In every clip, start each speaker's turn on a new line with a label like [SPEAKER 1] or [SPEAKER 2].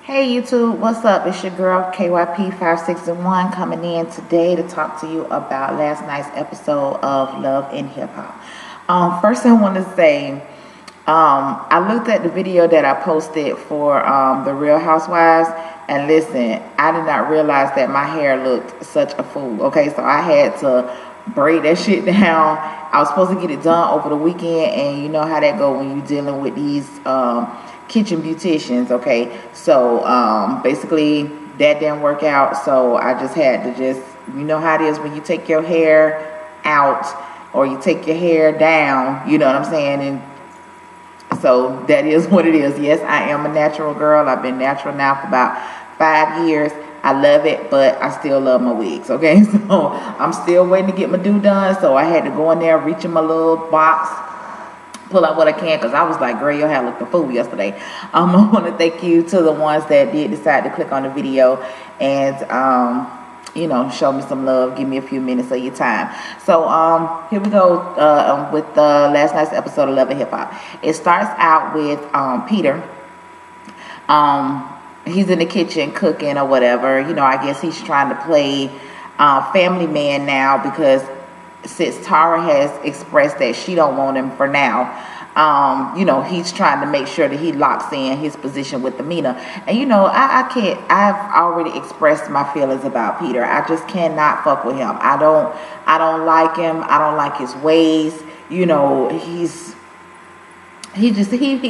[SPEAKER 1] Hey YouTube, what's up? It's your girl KYP561 coming in today to talk to you about last night's episode of Love in Hip Hop. First I want to say, I looked at the video that I posted for the Real Housewives, and listen, I did not realize that my hair looked such a fool. Okay, so I had to braid that shit down. I was supposed to get it done over the weekend, and you know how that go when you're dealing with these kitchen beauticians. Okay, so basically that didn't work out, so I just had to you know how it is when you take your hair out or you take your hair down, you know what I'm saying? And so that is what it is. Yes, I am a natural girl. I've been natural now for about 5 years. I love it, but I still love my wigs. Okay, so I'm still waiting to get my do done, so I had to go in there, reach in my little box, pull out what I can, because I was like, girl, your hair looked a fool yesterday. I want to thank you to the ones that did decide to click on the video and you know, show me some love, give me a few minutes of your time. So here we go with last night's episode of Love and Hip Hop. It starts out with Peter. He's in the kitchen cooking or whatever. You know, I guess he's trying to play family man now, because since Tara has expressed that she don't want him for now, you know, he's trying to make sure that he locks in his position with Amina. And you know, I've already expressed my feelings about Peter. I just cannot fuck with him. I don't like him. I don't like his ways. You know, he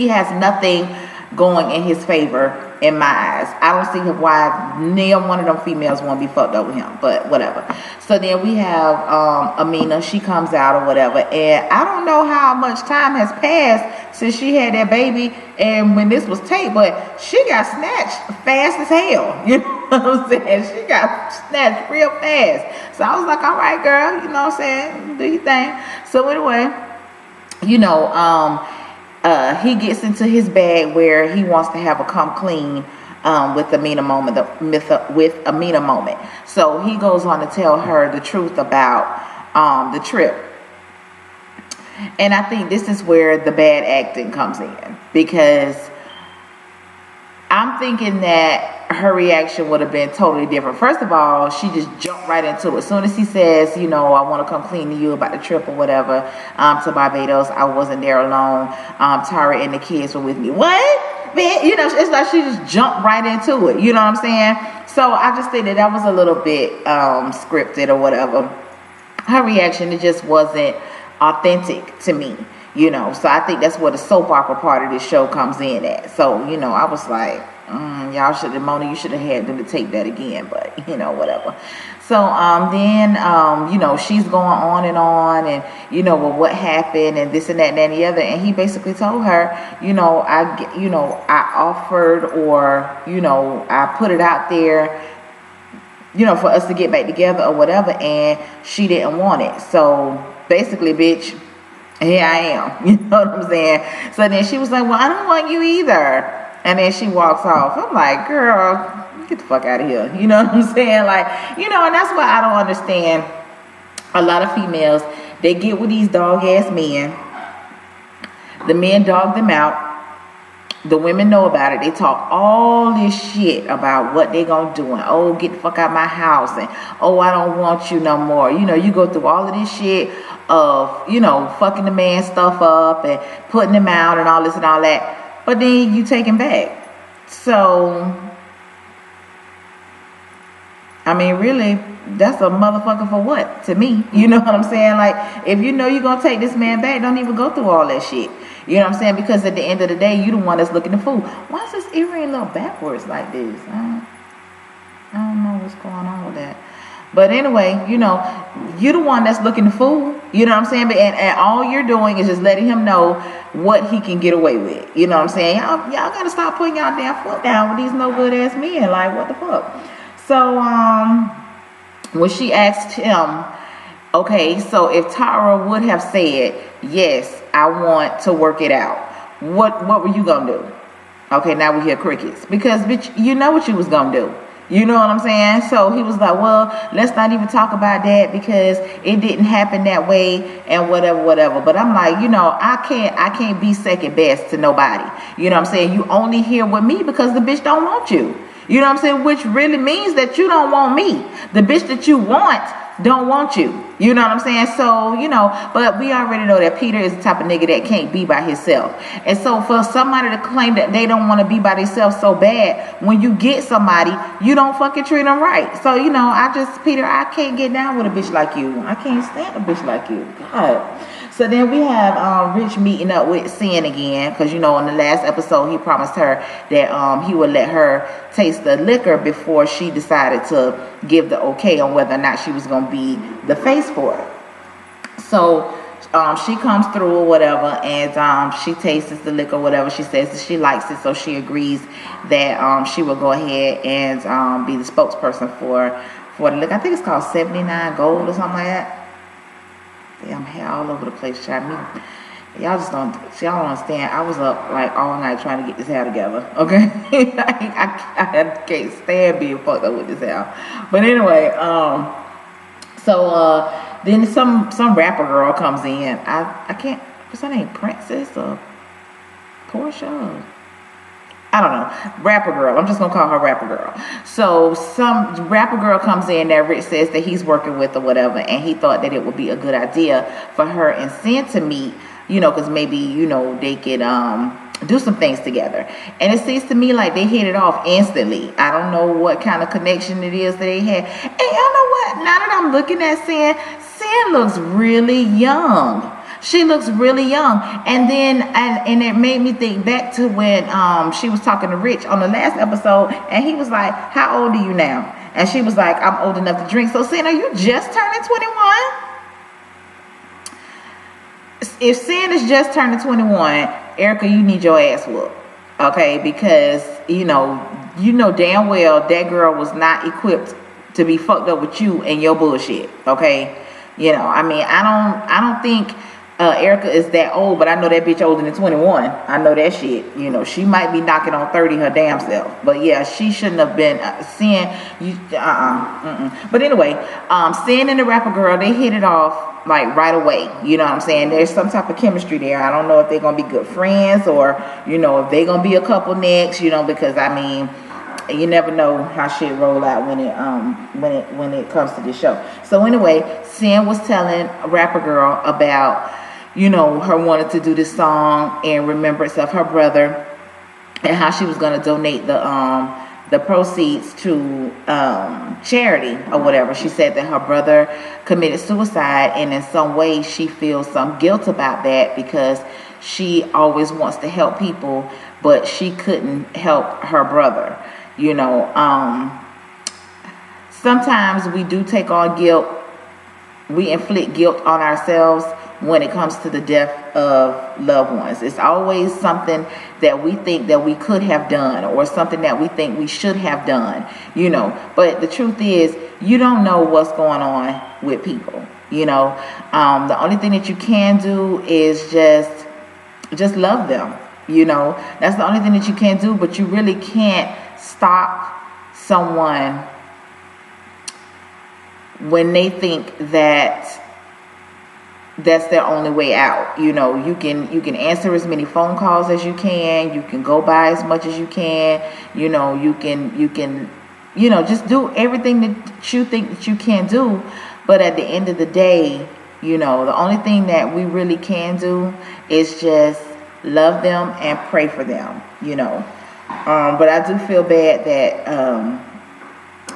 [SPEAKER 1] has nothing going in his favor in my eyes. I don't see why neither one of them females want to be fucked up with him, but whatever. So then we have Amina. She comes out or whatever, and I don't know how much time has passed since she had that baby and when this was taped, but she got snatched fast as hell. You know what I'm saying? She got snatched real fast. So I was like, all right, girl, you know what I'm saying? Do your thing. So anyway, you know, he gets into his bag where he wants to have a come clean with Amina moment, with Amina moment. So he goes on to tell her the truth about the trip. And I think this is where the bad acting comes in, because I'm thinking that her reaction would have been totally different. First of all, she just jumped right into it. As soon as he says, you know, I want to come clean to you about the trip or whatever, to Barbados, I wasn't there alone. Tara and the kids were with me. What? Man, you know, it's like she just jumped right into it. You know what I'm saying? So I just think that was a little bit scripted or whatever. Her reaction, it just wasn't authentic to me. You know, so I think that's where the soap opera part of this show comes in at. So, you know, I was like, y'all should have, Mona, you should have had them to tape that again, but, you know, whatever. So, then, you know, she's going on, and, you know, well, what happened, and this and that and the other, and he basically told her, you know, I offered, or, you know, I put it out there, you know, for us to get back together or whatever, and she didn't want it. So, basically, bitch, here I am. You know what I'm saying? So then she was like, well, I don't want you either. And then she walks off. I'm like, girl, get the fuck out of here. You know what I'm saying? Like, you know, and that's why I don't understand a lot of females. They get with these dog ass men. The men dog them out. The women know about it. They talk all this shit about what they gonna do, and oh, get the fuck out of my house, and oh, I don't want you no more. You know, you go through all of this shit of, you know, fucking the man stuff up and putting him out and all this and all that, but then you take him back. So I mean, really, that's a motherfucker for what, to me? You know what I'm saying? Like, if you know you're gonna take this man back, don't even go through all that shit. You know what I'm saying? Because at the end of the day, you the one that's looking the fool. Why is this earring a little backwards like this? I don't know what's going on with that. But anyway, you know, you're the one that's looking the fool. You know what I'm saying? But and all you're doing is just letting him know what he can get away with. You know what I'm saying? Y'all gotta stop putting y'all damn foot down with these no good ass men. Like, what the fuck? So when she asked him, okay, so if Tara would have said, yes, I want to work it out, what were you gonna do? Okay, now we hear crickets, because bitch, you know what you was gonna do. You know what I'm saying? So he was like, well, let's not even talk about that because it didn't happen that way and whatever. But I'm like, I can't be second best to nobody. You know what I'm saying? You only here with me because the bitch don't want you. You know what I'm saying? Which really means that you don't want me. The bitch that you want don't want you. You know what I'm saying? So, but we already know that Peter is the type of nigga that can't be by himself. And so for somebody to claim that they don't want to be by themselves so bad, when you get somebody, you don't fucking treat them right. So, Peter, I can't get down with a bitch like you. I can't stand a bitch like you. God. So then we have Rich meeting up with Sin again, because in the last episode he promised her that he would let her taste the liquor before she decided to give the okay on whether or not she was going to be the face for it. So she comes through or whatever, and she tastes the liquor, whatever. She says that she likes it, so she agrees that she will go ahead and be the spokesperson for the liquor. I think it's called 79 Gold or something like that. Yeah, I'm here all over the place, child. Y'all don't understand. I was up like all night trying to get this hair together. Okay, I can't stand being fucked up with this hair. But anyway, then some rapper girl comes in. I can't. What's her name? Princess or Portia? I don't know. Rapper girl. I'm just going to call her rapper girl. So some rapper girl comes in that Rich says that he's working with or whatever. And he thought that it would be a good idea for her and Sin to meet, because maybe, they could do some things together. And it seems to me like they hit it off instantly. I don't know what kind of connection it is that they had. And y'all know what? Now that I'm looking at Sin looks really young. She looks really young. And then, and it made me think back to when she was talking to Rich on the last episode, and he was like, how old are you now? And she was like, I'm old enough to drink. So, Sin, are you just turning 21? If Sin is just turning 21, Erica, you need your ass whooped. Okay? Because, you know damn well that girl was not equipped to be fucked up with you and your bullshit. Okay? I don't think Erica is that old, but I know that bitch older than 21. I know that shit. She might be knocking on 30 her damn self. But yeah, she shouldn't have been Sin. But anyway, Sin and the rapper girl, they hit it off like right away. You know what I'm saying? There's some type of chemistry there. I don't know if they're gonna be good friends or if they're gonna be a couple next. Because you never know how shit roll out when it comes to this show. So anyway, Sin was telling a rapper girl about her wanting to do this song in remembrance of her brother, and how she was going to donate the proceeds to charity or whatever. She said that her brother committed suicide, and in some way she feels some guilt about that because she always wants to help people, but she couldn't help her brother. Sometimes we do take on guilt. We inflict guilt on ourselves when it comes to the death of loved ones. It's always something that we think that we could have done, or something that we think we should have done, But the truth is, you don't know what's going on with people, The only thing that you can do is just love them, That's the only thing that you can do, but you really can't stop someone when they think that that's their only way out. You can answer as many phone calls as you can. You can go by as much as you can. You can just do everything that you think that you can do. But at the end of the day, the only thing that we really can do is just love them and pray for them. But I do feel bad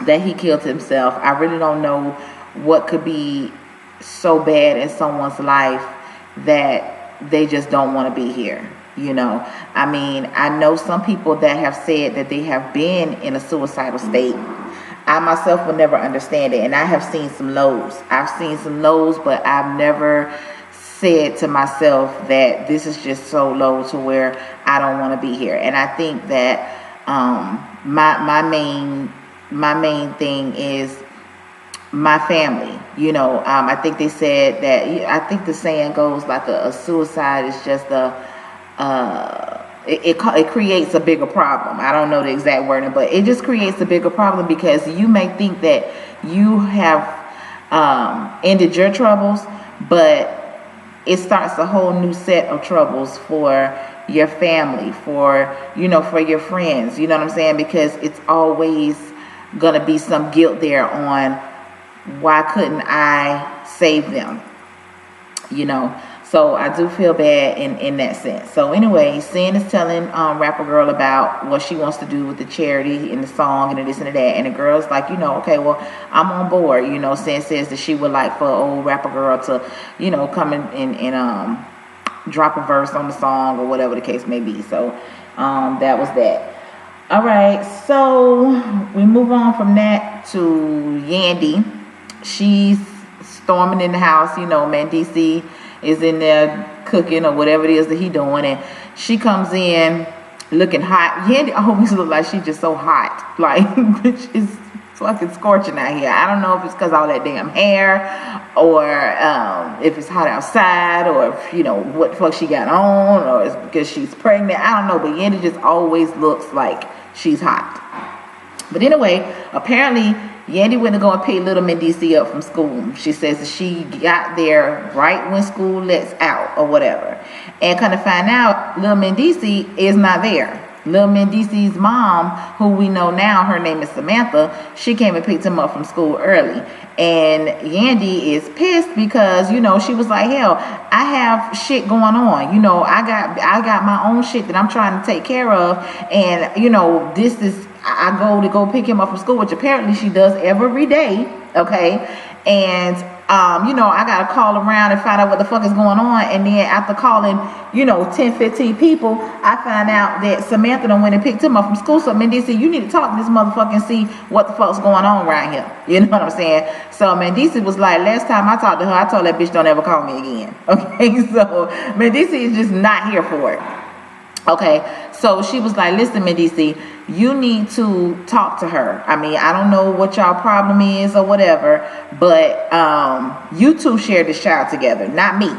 [SPEAKER 1] that he killed himself. I really don't know what could be so bad in someone's life that they just don't want to be here. I know some people that have said that they have been in a suicidal state. I myself will never understand it, and I have seen some lows. I've seen some lows, but I've never said to myself that this is just so low to where I don't want to be here. And I think that my main thing is my family. I think they said that, I think the saying goes like a suicide is just it creates a bigger problem. I don't know the exact wording, but it just creates a bigger problem because you may think that you have ended your troubles, but it starts a whole new set of troubles for your family, for for your friends. You know what I'm saying? Because it's always gonna be some guilt there on why couldn't I save them? So I do feel bad in that sense. So anyway, Sin is telling Rapper Girl about what she wants to do with the charity in the song and this and that. And the girl's like, okay, well, I'm on board. Sin says that she would like for old Rapper Girl to, come and drop a verse on the song or whatever the case may be. So that was that. All right, so we move on from that to Yandy. She's storming in the house. Man, DC is in there cooking or whatever it is that he doing, and she comes in looking hot. Yandy always look like she just so hot, like bitch is fucking scorching out here. I don't know if it's because all that damn hair, or if it's hot outside, or if what the fuck she got on, or it's because she's pregnant. I don't know, but Yandy just always looks like she's hot. But anyway, apparently Yandy went to go and pick little Mendici up from school. She says that she got there right when school lets out or whatever. And kind of find out little Mendici is not there. Little Mendici's mom, who we know now, her name is Samantha, she came and picked him up from school early. And Yandy is pissed because, she was like, hell, I have shit going on. I got my own shit that I'm trying to take care of. And, this is, I go pick him up from school, which apparently she does every day. Okay. And, I got to call around and find out what the fuck is going on. And then after calling, 10, 15 people, I find out that Samantha done went and picked him up from school. So Mendici, you need to talk to this motherfucker and see what the fuck's going on around here. You know what I'm saying? So Mendici was like, last time I talked to her, I told that bitch don't ever call me again. Okay, so Mendici is just not here for it. Okay, so she was like, listen, Mendici, you need to talk to her. I mean, I don't know what y'all problem is or whatever, but you two share this child together, not me,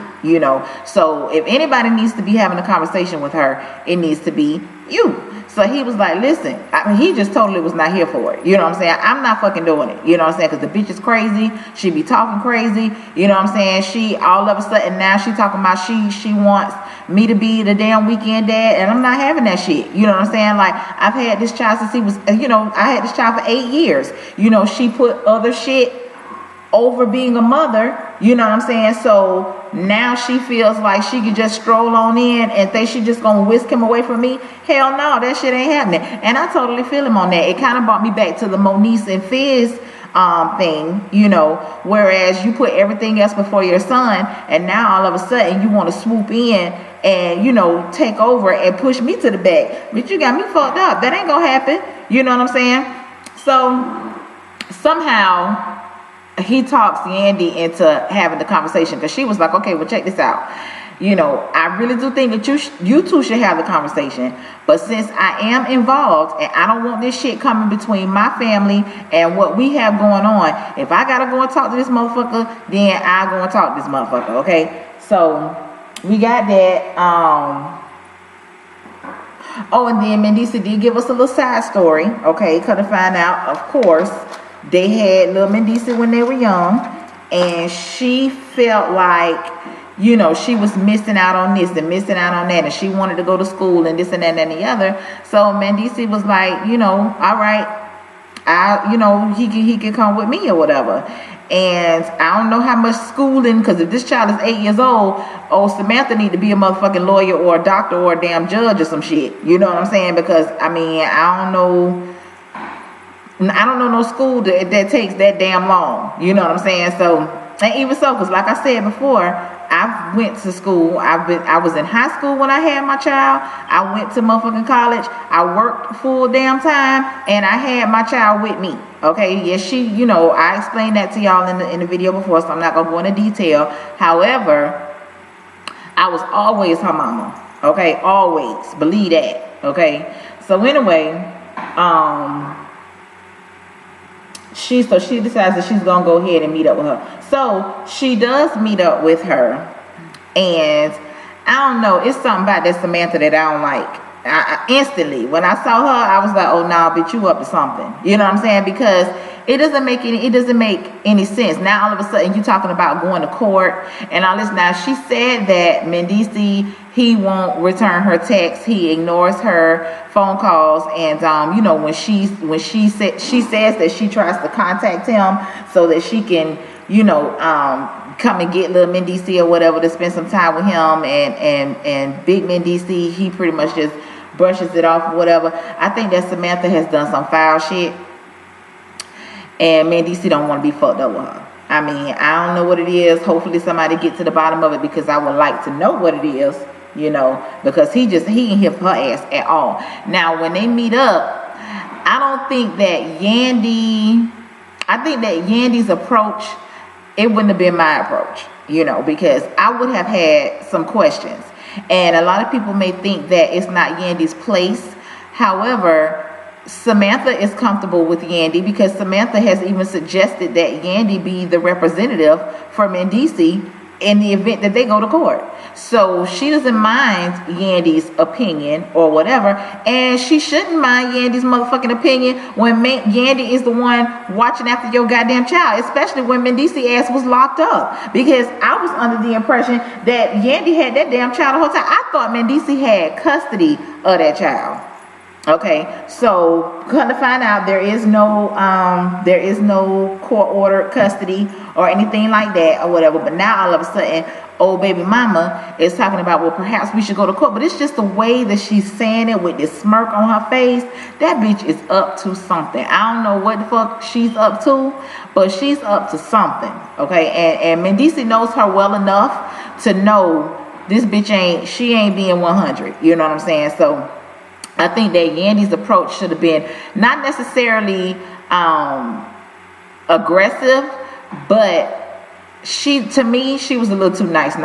[SPEAKER 1] So if anybody needs to be having a conversation with her, it needs to be you. So he was like, listen, I mean, he just totally was not here for it. You know what I'm saying? I'm not fucking doing it. You know what I'm saying? Because the bitch is crazy. She be talking crazy. You know what I'm saying? She, all of a sudden now she talking about she wants me to be the damn weekend dad, and I'm not having that shit. You know what I'm saying? Like, I've had this child since he was, I had this child for 8 years. She put other shit over being a mother. You know what I'm saying? So now she feels like she could just stroll on in and think she just gonna whisk him away from me. Hell no, that shit ain't happening. And I totally feel him on that. It kind of brought me back to the Moniece and Fizz thing, whereas you put everything else before your son, and now all of a sudden you want to swoop in and take over and push me to the back. But you got me fucked up. That ain't gonna happen. You know what I'm saying? So somehow he talks Yandy into having the conversation, because she was like, okay, well, check this out. I really do think that you two should have the conversation. But since I am involved and I don't want this shit coming between my family and what we have going on, if I gotta go and talk to this motherfucker, then I'll go and talk to this motherfucker, okay? So we got that. Oh, and then Mendici did give us a little side story, okay? Couldn't find out, of course, they had little Mendici when they were young, and she felt like, she was missing out on this and missing out on that, and she wanted to go to school and this and that and the other. So Mendici was like, all right, he can come with me or whatever. And I don't know how much schooling, because if this child is 8 years old, Samantha need to be a motherfucking lawyer or a doctor or a damn judge or some shit. You know what I'm saying? Because I mean, I don't know no school that takes that damn long. You know what I'm saying? So, and even so, because like I said before, I went to school. I was in high school when I had my child. I went to motherfucking college. I worked full damn time, and I had my child with me. Okay, yes, she, I explained that to y'all in the video before, so I'm not gonna go into detail. However, I was always her mama. Okay, always, believe that. Okay, so anyway, she decides that she's gonna go ahead and meet up with her. So she does meet up with her, and I don't know, it's something about that Samantha that I don't like. Instantly, when I saw her, I was like, oh, nah, bitch, you up to something. You know what I'm saying? Because it doesn't make any sense. Now, all of a sudden, you talking about going to court and all this. Now, she said that Mendici, he won't return her texts. He ignores her phone calls. And, you know, when she says that she tries to contact him so that she can, you know, come and get little Mendici or whatever to spend some time with him, and big Mendici, he pretty much just brushes it off or whatever. I think that Samantha has done some foul shit, and Mendici don't want to be fucked up with her. I mean, I don't know what it is. Hopefully somebody get to the bottom of it, because I would like to know what it is, you know, because he ain't hit her ass at all. Now, when they meet up, I don't think that Yandy's approach, it wouldn't have been my approach, you know, because I would have had some questions. And a lot of people may think that it's not Yandy's place. However, Samantha is comfortable with Yandy, because Samantha has even suggested that Yandy be the representative for Mendici in the event that they go to court. So she doesn't mind Yandy's opinion or whatever, and she shouldn't mind Yandy's motherfucking opinion when Yandy is the one watching after your goddamn child, especially when Mendici ass was locked up. Because I was under the impression that Yandy had that damn child the whole time. I thought Mendici had custody of that child. Okay, so come to find out, there is no court ordered custody or anything like that or whatever. But now all of a sudden, old baby mama is talking about, well, perhaps we should go to court. But it's just the way that she's saying it with this smirk on her face. That bitch is up to something. I don't know what the fuck she's up to, but she's up to something. Okay, and Mendici knows her well enough to know this bitch ain't being 100. You know what I'm saying? So I think that Yandy's approach should have been not necessarily aggressive, but she was a little too nice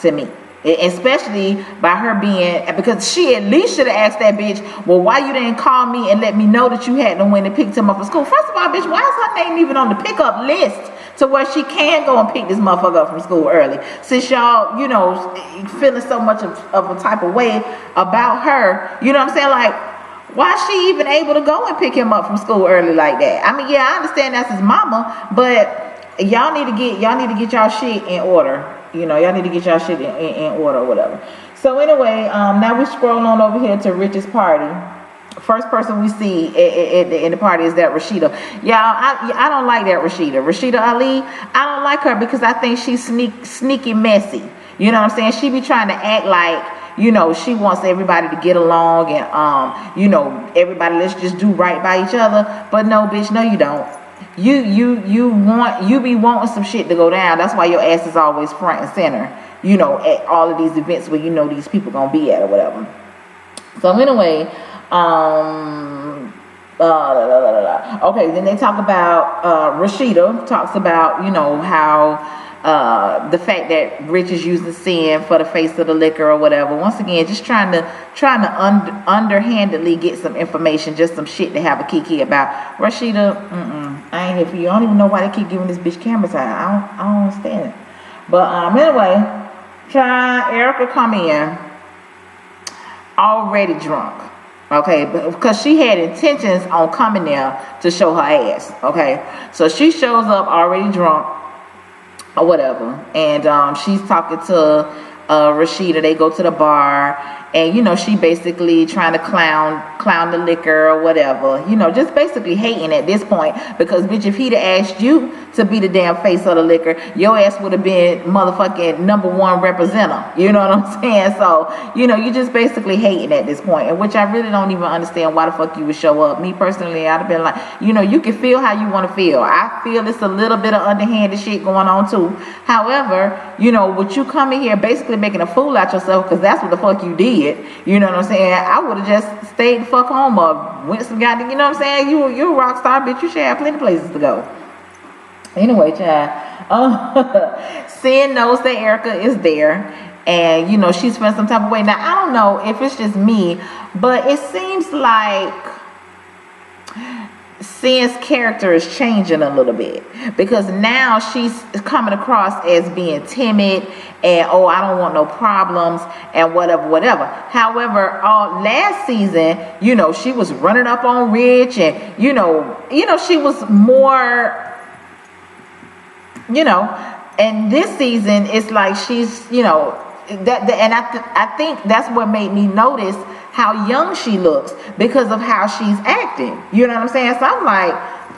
[SPEAKER 1] to me. Especially by her being, because she at least should have asked that bitch, well, why you didn't call me and let me know that you hadn't went and picked him up from school? First of all, bitch, why is her name even on the pickup list to where she can go and pick this motherfucker up from school early? Since y'all, you know, feeling so much of a type of way about her, you know what I'm saying? Like, why is she even able to go and pick him up from school early like that? I mean, yeah, I understand that's his mama, but y'all need to get y'all shit in order. You know, y'all need to get y'all shit in order or whatever. So anyway, now we're scrolling on over here to Rich's party. First person we see in the party is that Rashida. Y'all, I don't like that Rashida. Rashida Ali, I don't like her because I think she's sneaky messy. You know what I'm saying? She be trying to act like, you know, she wants everybody to get along and, you know, everybody, let's just do right by each other. But no, bitch, no, you don't. You be wanting some shit to go down. That's why your ass is always front and center, you know, at all of these events where you know these people gonna be at or whatever. So anyway, okay, then they talk about Rashida talks about, you know, how the fact that Rich is using sin for the face of the liquor or whatever. Once again, just trying to underhandedly get some information, just some shit to have a kiki about. Rashida, I ain't here for you. I don't even know why they keep giving this bitch camera time. I don't understand it. But anyway, Erica come in already drunk. Okay, because she had intentions on coming there to show her ass. Okay, so she shows up already drunk or whatever, and she's talking to Rashida. They go to the bar, and you know, she basically trying to clown the liquor or whatever, you know, just basically hating at this point, because bitch, if he'd have asked you to be the damn face of the liquor, your ass would have been motherfucking #1 representative. You know what I'm saying? So, you know, you just basically hating at this point, and which I really don't even understand why the fuck you would show up. Me personally, I'd have been like, you know, you can feel how you want to feel. I feel it's a little bit of underhanded shit going on too. However, you know, with you coming here basically making a fool out yourself, because that's what the fuck you did. You know what I'm saying? I would have just stayed the fuck home or went some goddamn, you know what I'm saying? You're a rock star, bitch. You should have plenty of places to go. Anyway, child, Sin knows that Erica is there, and you know she's feeling some type of way. Now I don't know if it's just me, but it seems like Sin's character is changing a little bit, because now she's coming across as being timid and, oh, I don't want no problems and whatever. However, last season, she was running up on Rich, and she was more, and this season it's like she's, and I think that's what made me notice how young she looks, because of how she's acting. You know what I'm saying? So I'm like,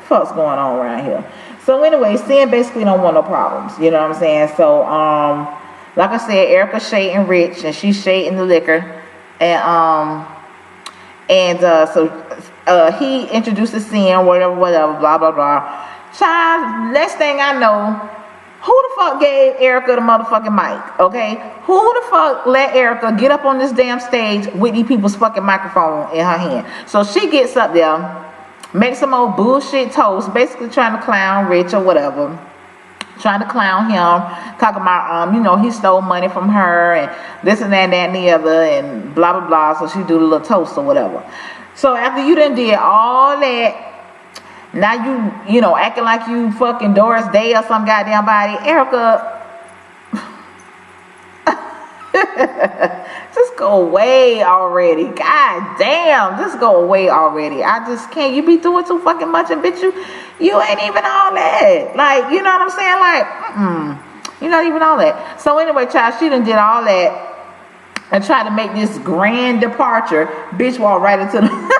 [SPEAKER 1] what's going on around here? So anyway, Sin basically don't want no problems. You know what I'm saying? So like I said, Erica's shading Rich, and she's shading the liquor, and so he introduces Sin, whatever, blah blah blah. Child, next thing I know, who the fuck gave Erica the motherfucking mic? Okay, who the fuck let Erica get up on this damn stage with these people's fucking microphone in her hand? So she gets up there, makes some old bullshit toast, basically trying to clown Rich or whatever, trying to clown him, talking about he stole money from her and this and that and the other and blah blah blah. So she do the little toast or whatever. So after you done did all that, now you acting like you fucking Doris Day or some goddamn body. Erica, just go away already. God damn, just go away already. I just can't. You be doing too fucking much, and bitch, you ain't even all that. Like, you know what I'm saying? Like, you're not even all that. So anyway, child, she done did all that and tried to make this grand departure. Bitch walked right into the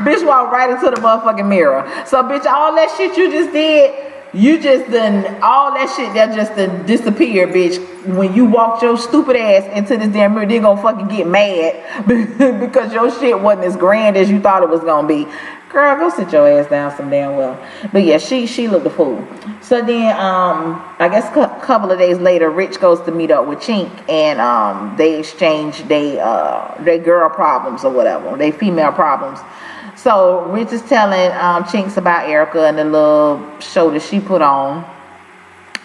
[SPEAKER 1] bitch walked right into the motherfucking mirror. So bitch, all that shit you just did, you just done, all that shit that just done disappeared, bitch. When you walked your stupid ass into this damn mirror, they gonna fucking get mad because your shit wasn't as grand as you thought it was gonna be. Girl, go sit your ass down some damn well. But yeah, she looked a fool. So then, I guess a couple of days later, Rich goes to meet up with Chink, and they exchange they girl problems or whatever, they female problems. So Rich is telling Chinks about Erica and the little show that she put on,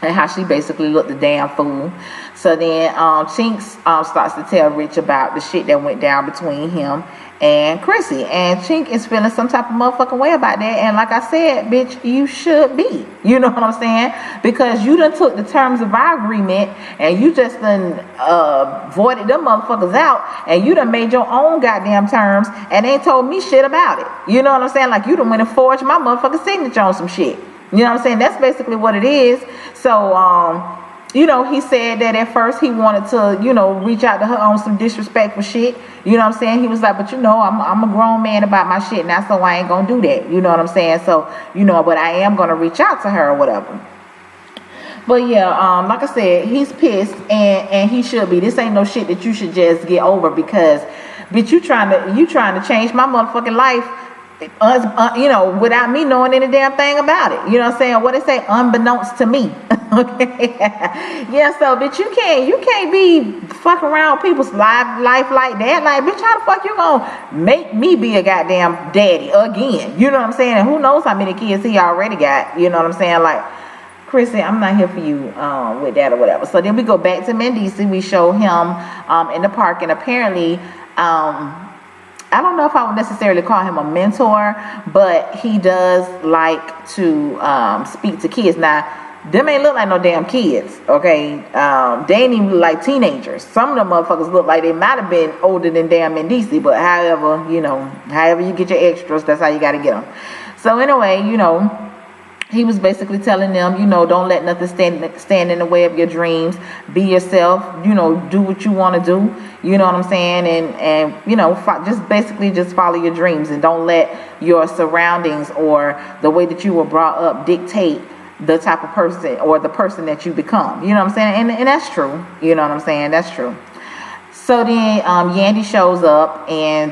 [SPEAKER 1] and how she basically looked a damn fool. So then Chinks starts to tell Rich about the shit that went down between him and Chrissy, and Chink is feeling some type of motherfucking way about that. And like I said, bitch, you should be. You know what I'm saying? Because you done took the terms of our agreement, and you just done voided them motherfuckers out, and you done made your own goddamn terms and ain't told me shit about it. You know what I'm saying? Like, you done went and forged my motherfucking signature on some shit. You know what I'm saying? That's basically what it is. So he said that at first he wanted to, reach out to her on some disrespectful shit. You know what I'm saying? He was like, but I'm a grown man about my shit now, so I ain't gonna do that. You know what I'm saying? So, but I am gonna reach out to her or whatever. But yeah, like I said, he's pissed, and he should be. This ain't no shit that you should just get over, because, bitch, you trying to change my motherfucking life, without me knowing any damn thing about it. You know what I'm saying? What they say, unbeknownst to me. Okay. Yeah, so bitch, you can't be fucking around with people's life like that. Like, bitch, how the fuck you gonna make me be a goddamn daddy again? You know what I'm saying? And who knows how many kids he already got. You know what I'm saying? Like, Chrissy, I'm not here for you with that or whatever. So then we go back to Mendici. We show him in the park, and apparently I don't know if I would necessarily call him a mentor, but he does like to speak to kids. Now, them ain't look like no damn kids, okay? They ain't even look like teenagers. Some of them motherfuckers look like they might have been older than damn Mendici, but however you get your extras, that's how you got to get them. So anyway, he was basically telling them, don't let nothing stand in the way of your dreams. Be yourself, do what you want to do. You know what I'm saying? And just basically just follow your dreams, and don't let your surroundings or the way that you were brought up dictate the type of person or the person that you become. You know what I'm saying? And that's true. You know what I'm saying? That's true. So then Yandy shows up, and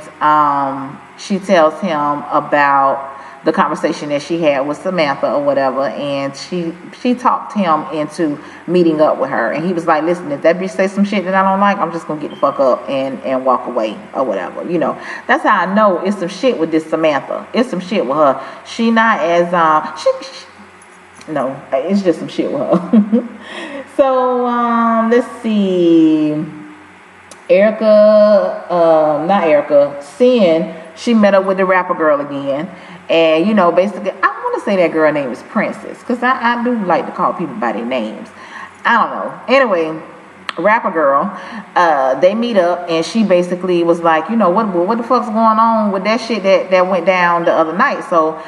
[SPEAKER 1] she tells him about the conversation that she had with Samantha or whatever, and she talked him into meeting up with her. And he was like, listen, if that bitch say some shit that I don't like, I'm just gonna get the fuck up and walk away or whatever. That's how I know it's some shit with this Samantha. It's some shit with her. She not as no, it's just some shit with her. So let's see. Sin she met up with the rapper girl again. And, you know, basically, I want to say that girl name is Princess, because I do like to call people by their names. I don't know. Anyway, rapper girl, they meet up, and she basically was like, you know, what the fuck's going on with that shit that went down the other night. So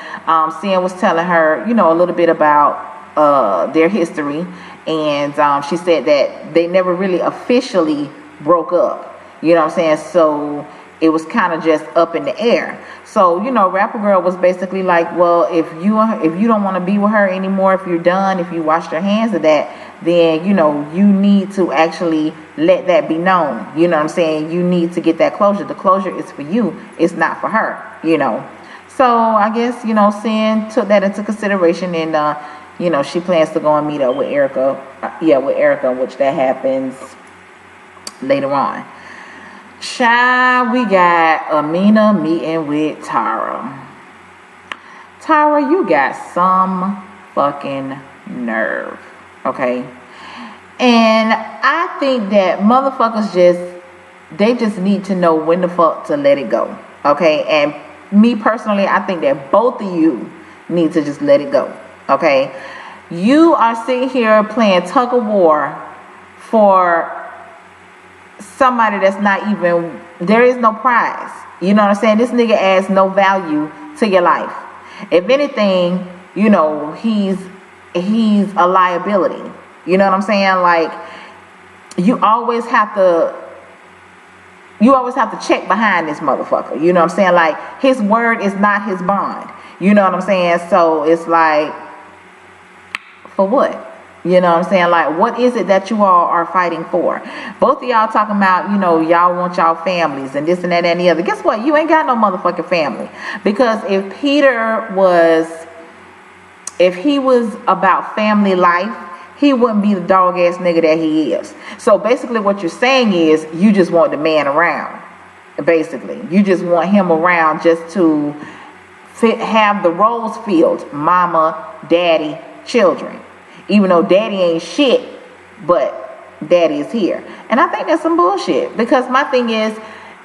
[SPEAKER 1] Sin was telling her, you know, a little bit about their history, and she said that they never really officially broke up, you know what I'm saying? So it was kind of just up in the air. So, you know, rapper girl was basically like, well, if you don't want to be with her anymore, if you're done, if you washed your hands of that, then, you know, you need to actually let that be known. You know what I'm saying? You need to get that closure. The closure is for you. It's not for her, you know. So I guess, you know, Sin took that into consideration, and, you know, she plans to go and meet up with Erica. With Erica, which that happens later on. Child, we got Amina meeting with Tara. Tara, you got some fucking nerve, okay? And I think that motherfuckers just need to know when the fuck to let it go, okay? And me personally, I think that both of you need to just let it go, okay? You are sitting here playing tug of war for somebody that's not even, there is no prize. You know what I'm saying? This nigga adds no value to your life. If anything, you know, he's a liability. You know what I'm saying? Like, you always have to check behind this motherfucker. You know what I'm saying? Like, his word is not his bond. You know what I'm saying? So it's like, for what? You know what I'm saying? Like, what is it that you all are fighting for? Both of y'all talking about, you know, y'all want y'all families and this and that and the other. Guess what? You ain't got no motherfucking family. Because if he was about family life, he wouldn't be the dog ass nigga that he is. So basically what you're saying is you just want the man around. Basically. You just want him around just to have the roles filled. Mama, daddy, children. Even though daddy ain't shit, but daddy is here. And I think that's some bullshit. Because my thing is,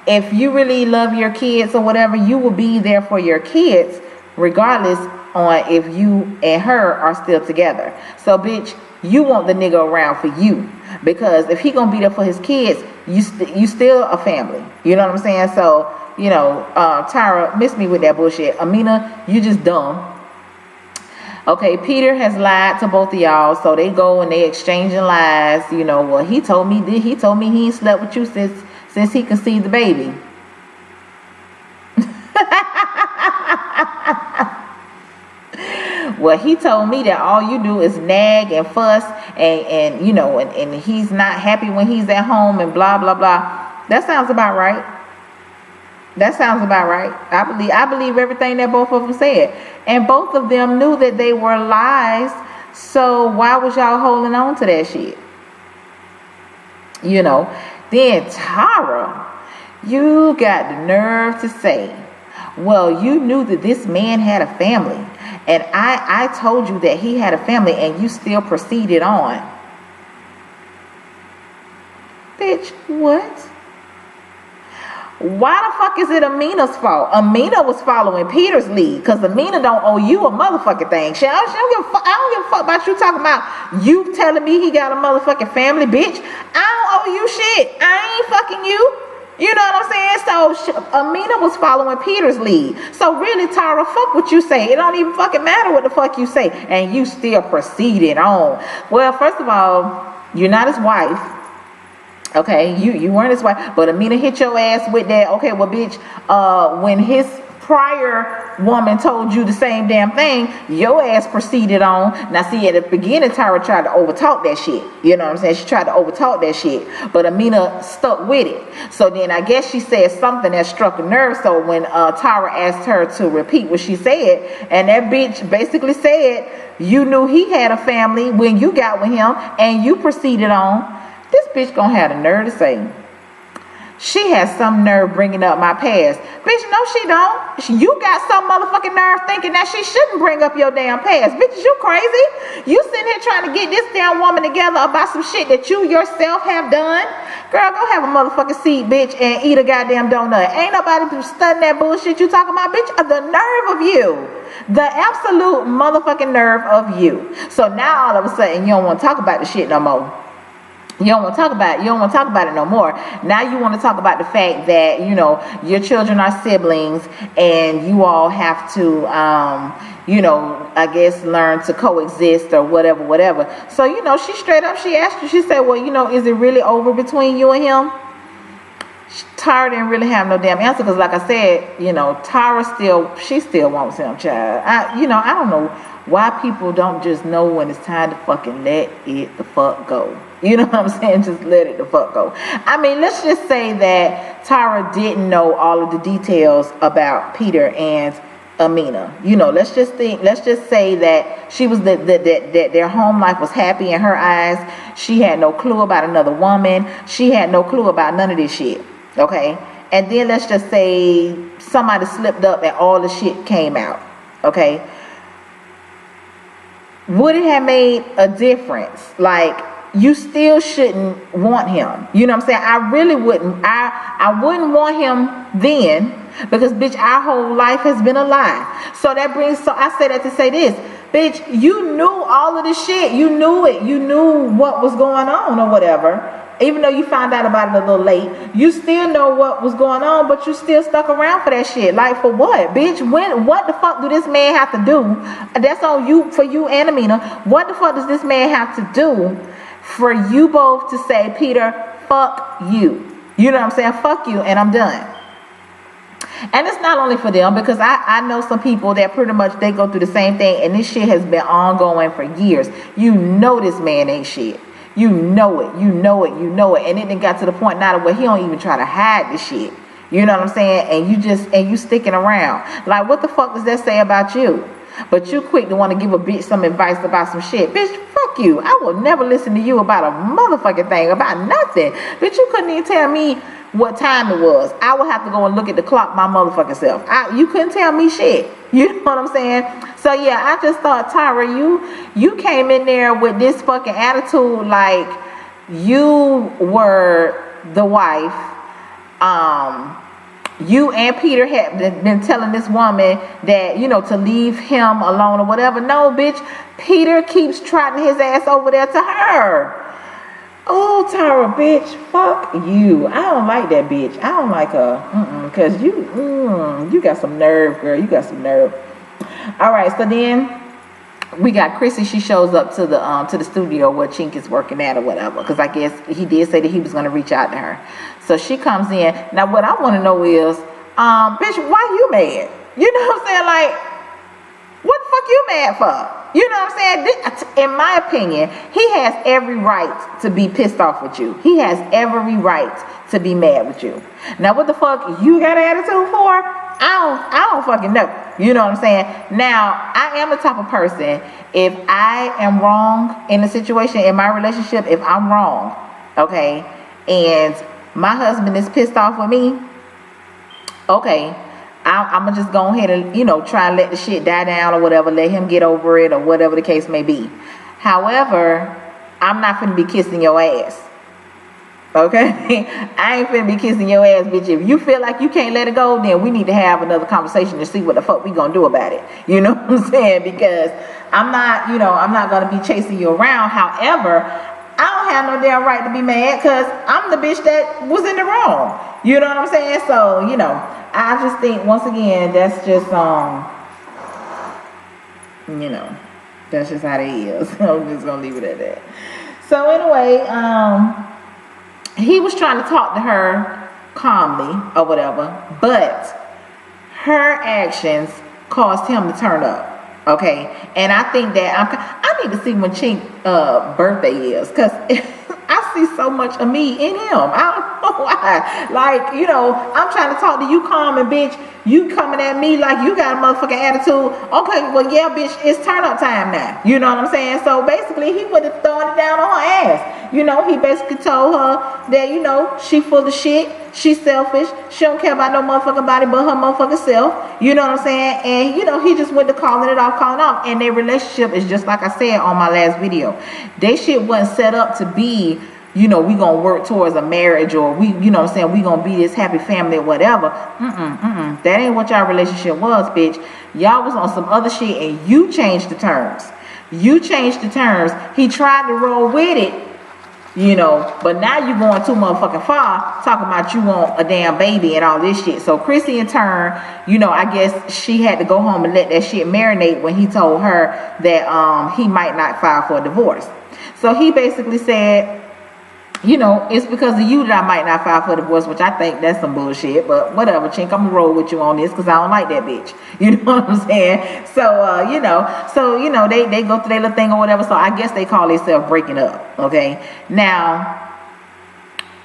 [SPEAKER 1] if you really love your kids or whatever, you will be there for your kids, regardless on if you and her are still together. So, bitch, you want the nigga around for you. Because if he gonna be there for his kids, you still a family. You know what I'm saying? So, you know, Tyra, miss me with that bullshit. Amina, you just dumb. Okay, Peter has lied to both of y'all, so they go and they exchanging lies. You know, well, he told me he ain't slept with you since he conceived the baby. Well, he told me that all you do is nag and fuss and you know, and he's not happy when he's at home and blah blah blah. That sounds about right. That sounds about right. I believe everything that both of them said. And both of them knew that they were lies. So why was y'all holding on to that shit? You know. Then Tara, you got the nerve to say, well, you knew that this man had a family. And I told you that he had a family and you still proceeded on. Bitch, what? Why the fuck is it Amina's fault? Amina was following Peter's lead, because Amina don't owe you a motherfucking thing. I don't give a fuck about you talking about you telling me he got a motherfucking family, bitch. I don't owe you shit. I ain't fucking you. You know what I'm saying? So Amina was following Peter's lead. So really, Tara, fuck what you say. It don't even fucking matter what the fuck you say. And you still proceeded on. Well, first of all, you're not his wife. Okay, you weren't his wife, but Amina hit your ass with that. Okay, well, bitch, when his prior woman told you the same damn thing, your ass proceeded on. Now, see, at the beginning, Tyra tried to overtalk that shit. You know what I'm saying? She tried to overtalk that shit, but Amina stuck with it. So then I guess she said something that struck a nerve. So when Tyra asked her to repeat what she said, and that bitch basically said, you knew he had a family when you got with him, and you proceeded on. This bitch gonna have the nerve to say, she has some nerve bringing up my past. Bitch, no she don't. You got some motherfucking nerve thinking that she shouldn't bring up your damn past. Bitch, is you crazy? You sitting here trying to get this damn woman together about some shit that you yourself have done. Girl, go have a motherfucking seat, bitch, and eat a goddamn donut. Ain't nobody studying that bullshit you talking about, bitch. The nerve of you. The absolute motherfucking nerve of you. So now all of a sudden you don't want to talk about the shit no more. You don't want to talk about it. You don't want to talk about it no more. Now you want to talk about the fact that, you know, your children are siblings and you all have to, you know, I guess learn to coexist or whatever. So, you know, she straight up, she asked you, she said, well, you know, is it really over between you and him? Tara didn't really have no damn answer because, like I said, you know, Tara still wants him, child. I don't know why people don't just know when it's time to fucking let it the fuck go. You know what I'm saying? Just let it the fuck go. I mean, let's just say that Tara didn't know all of the details about Peter and Amina. You know, let's just say that she was that their home life was happy in her eyes. She had no clue about another woman. She had no clue about none of this shit. Okay? And then let's just say somebody slipped up and all the shit came out. Okay? Would it have made a difference? Like, you still shouldn't want him. You know what I'm saying? I really wouldn't. I wouldn't want him then because, bitch, our whole life has been a lie. So I say that to say this. Bitch, you knew all of this shit. You knew it. You knew what was going on or whatever. Even though you found out about it a little late, you still know what was going on, but you still stuck around for that shit. Like, for what, bitch? What the fuck do this man have to do? That's on you, for you and Amina. What the fuck does this man have to do for you both to say, Peter, fuck you? You know what I'm saying? Fuck you, and I'm done. And it's not only for them, because I know some people that pretty much they go through the same thing, and this shit has been ongoing for years. You know this man ain't shit. You know it, and it got to the point now where he don't even try to hide the shit. You know what I'm saying? And you sticking around. Like, what the fuck does that say about you? But you quick to want to give a bitch some advice about some shit. Bitch, fuck you. I will never listen to you about a motherfucking thing, about nothing. Bitch, you couldn't even tell me what time it was. I would have to go and look at the clock my motherfucking self. You couldn't tell me shit. You know what I'm saying? So yeah, I just thought, Tyra, you came in there with this fucking attitude like you were the wife. You and Peter had been telling this woman that, you know, to leave him alone or whatever. No, bitch. Peter keeps trotting his ass over there to her. Oh, Tyra, bitch, fuck you. I don't like that bitch. I don't like her. Because you got some nerve, girl. You got some nerve. All right, so then we got Chrissy. She shows up to the studio where Chink is working at or whatever. Because I guess he did say that he was going to reach out to her. So she comes in. Now, what I want to know is, bitch, why you mad? You know what I'm saying? Like, what the fuck you mad for? You know what I'm saying? In my opinion, he has every right to be pissed off with you. He has every right to be mad with you. Now, what the fuck you got an attitude for? I don't fucking know. You know what I'm saying? Now, I am the type of person, if I am wrong in a situation, in my relationship, if I'm wrong, okay, and my husband is pissed off with me, okay, I'm going to just go ahead and, you know, try and let the shit die down or whatever, let him get over it or whatever the case may be. However, I'm not finna be kissing your ass. Okay? I ain't finna be kissing your ass, bitch. If you feel like you can't let it go, then we need to have another conversation to see what the fuck we gonna do about it. You know what I'm saying? Because I'm not gonna be chasing you around. However, I don't have no damn right to be mad because I'm the bitch that was in the wrong. You know what I'm saying? So, you know, I just think, once again, that's just, you know, that's just how it is. I'm just going to leave it at that. So, anyway, he was trying to talk to her calmly or whatever, but her actions caused him to turn up. Okay, and I think that I need to see when Chink's birthday is, because I see so much of me in him. I don't know why. Like, you know, I'm trying to talk to you calm, and bitch, you coming at me like you got a motherfucking attitude. Okay, well, yeah, bitch, it's turn up time now. You know what I'm saying? So basically, he would have thrown it down on her ass. You know, he basically told her that, you know, she full of shit. she's selfish. She don't care about no motherfucking body but her motherfucking self. You know what I'm saying? And, you know, he just went to calling off. And their relationship is just like I said on my last video. They shit wasn't set up to be, you know, we gonna work towards a marriage, or we, you know what I'm saying, we gonna be this happy family or whatever. That ain't what y'all relationship was, bitch. Y'all was on some other shit and you changed the terms. You changed the terms. He tried to roll with it, you know, but now you going too motherfucking far, talking about you want a damn baby and all this shit. So Chrissy in turn, you know, I guess she had to go home and let that shit marinate when he told her that he might not file for a divorce. So he basically said, you know, it's because of you that I might not file for divorce, which I think that's some bullshit, but whatever, Chink, I'm gonna roll with you on this because I don't like that bitch. You know what I'm saying? So, you know, they go through their little thing or whatever, so I guess they call themselves breaking up, okay? Now,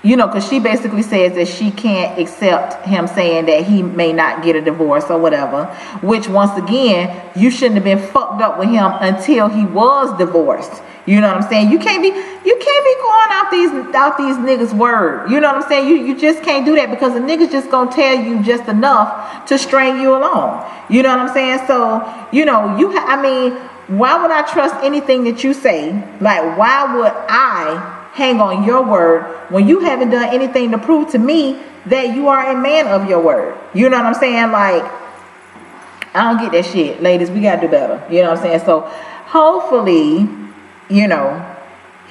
[SPEAKER 1] you know, because she basically says that she can't accept him saying that he may not get a divorce or whatever, which, once again, you shouldn't have been fucked up with him until he was divorced. You know what I'm saying? You can't be going out these niggas' word. You know what I'm saying? You just can't do that, because the niggas just gonna tell you just enough to string you along. You know what I'm saying? So, you know, I mean, why would I trust anything that you say? Like, why would I hang on your word when you haven't done anything to prove to me that you are a man of your word? You know what I'm saying? Like, I don't get that shit. Ladies, we gotta do better. You know what I'm saying? So hopefully, you know,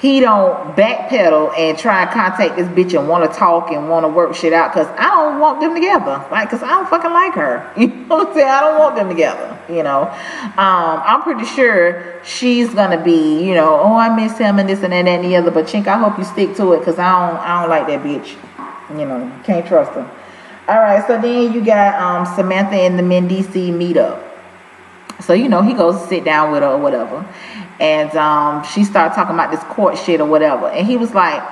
[SPEAKER 1] he don't backpedal and try and contact this bitch and want to talk and want to work shit out, because I don't want them together. Like, because I don't fucking like her. You know what I'm saying? I don't want them together, you know. I'm pretty sure she's going to be, you know, oh, I miss him and this and that and the other. But, Chink, I hope you stick to it, because I don't like that bitch. You know, can't trust her. All right, so then you got Samantha and the Mendici meetup. So, you know, he goes to sit down with her or whatever. And she started talking about this court shit or whatever. And he was like,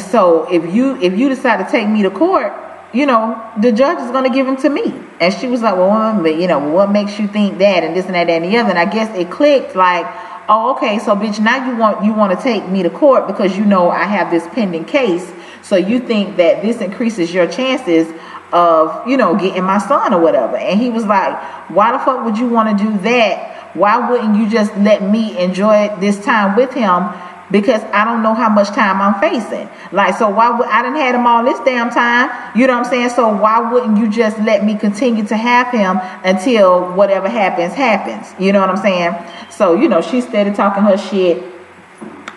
[SPEAKER 1] so if you decide to take me to court, you know, the judge is going to give him to me. And she was like, well, but, you know, what makes you think that and this and that and the other? And I guess it clicked like, oh, okay, so bitch, now you want to take me to court because you know I have this pending case. So you think that this increases your chances of, you know, getting my son or whatever. And he was like, why the fuck would you want to do that? Why wouldn't you just let me enjoy this time with him? Because I don't know how much time I'm facing. Like, so why would I done had him all this damn time? You know what I'm saying? So why wouldn't you just let me continue to have him until whatever happens? You know what I'm saying? So, you know, she started talking her shit.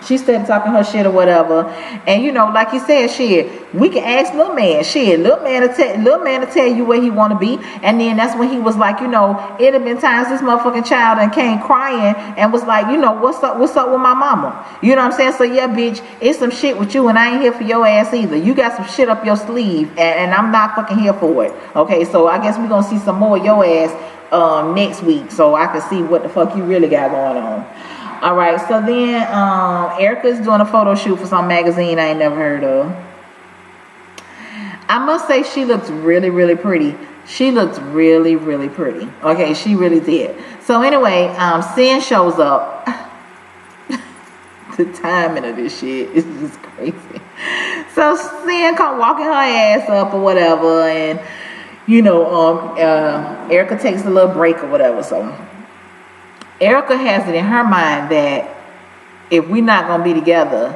[SPEAKER 1] Or whatever. And, you know, like you said, shit, we can ask little man. Shit, little man to tell you where he want to be. And then that's when he was like, you know, it have been times this motherfucking child and came crying and was like, you know, what's up with my mama? You know what I'm saying? So, yeah, bitch, it's some shit with you and I ain't here for your ass either. You got some shit up your sleeve and I'm not fucking here for it. Okay, so I guess we're going to see some more of your ass next week so I can see what the fuck you really got going on. All right, so then Erica's doing a photo shoot for some magazine I ain't never heard of. I must say she looks really, really pretty. She looks really, really pretty. Okay, she really did. So anyway, Sin shows up. The timing of this shit is just crazy. So Sin come walking her ass up or whatever, and you know, Erica takes a little break or whatever. So Erica has it in her mind that if we're not going to be together,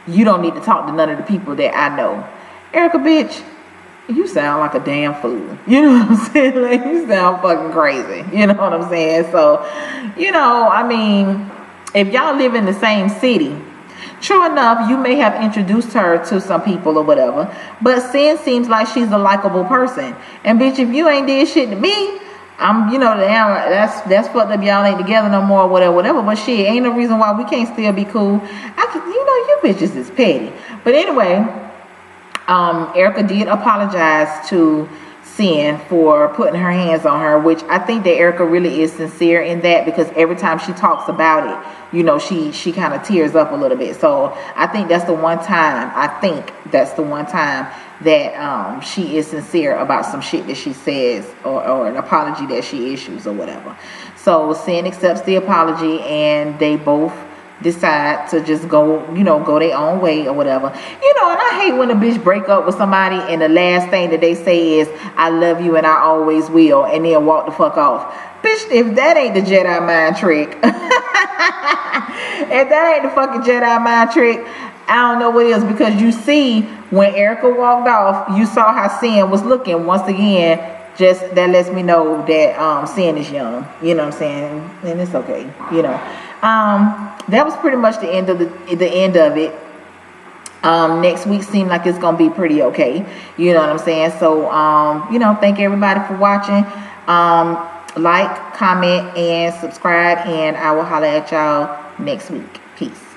[SPEAKER 1] you don't need to talk to none of the people that I know. Erica, bitch, you sound like a damn fool. You know what I'm saying? Like, you sound fucking crazy. You know what I'm saying? So, you know, I mean, if y'all live in the same city, true enough, you may have introduced her to some people or whatever, but Sin seems like she's a likable person. And, bitch, if you ain't did shit to me, I'm, you know, that's fucked up. Y'all ain't together no more, whatever. But shit, ain't no reason why we can't still be cool. You know, you bitches is petty. But anyway, Erica did apologize to Sin for putting her hands on her, which I think that Erica really is sincere in that, because every time she talks about it, you know, she kind of tears up a little bit. So I think that's the one time that she is sincere about some shit that she says, or an apology that she issues or whatever. So Sin accepts the apology and they both decide to just go, go their own way or whatever. And I hate when a bitch break up with somebody and the last thing that they say is, I love you and I always will, and then walk the fuck off. Bitch, if that ain't the Jedi mind trick, if that ain't the fucking Jedi mind trick, I don't know what is. Because you see, when Erica walked off, you saw how Sin was looking. Once again, just that lets me know that Sin is young. You know what I'm saying? And it's okay. That was pretty much the end of it. Next week seemed like it's gonna be pretty okay. You know what I'm saying? So thank everybody for watching. Like, comment, and subscribe, and I will holler at y'all next week. Peace.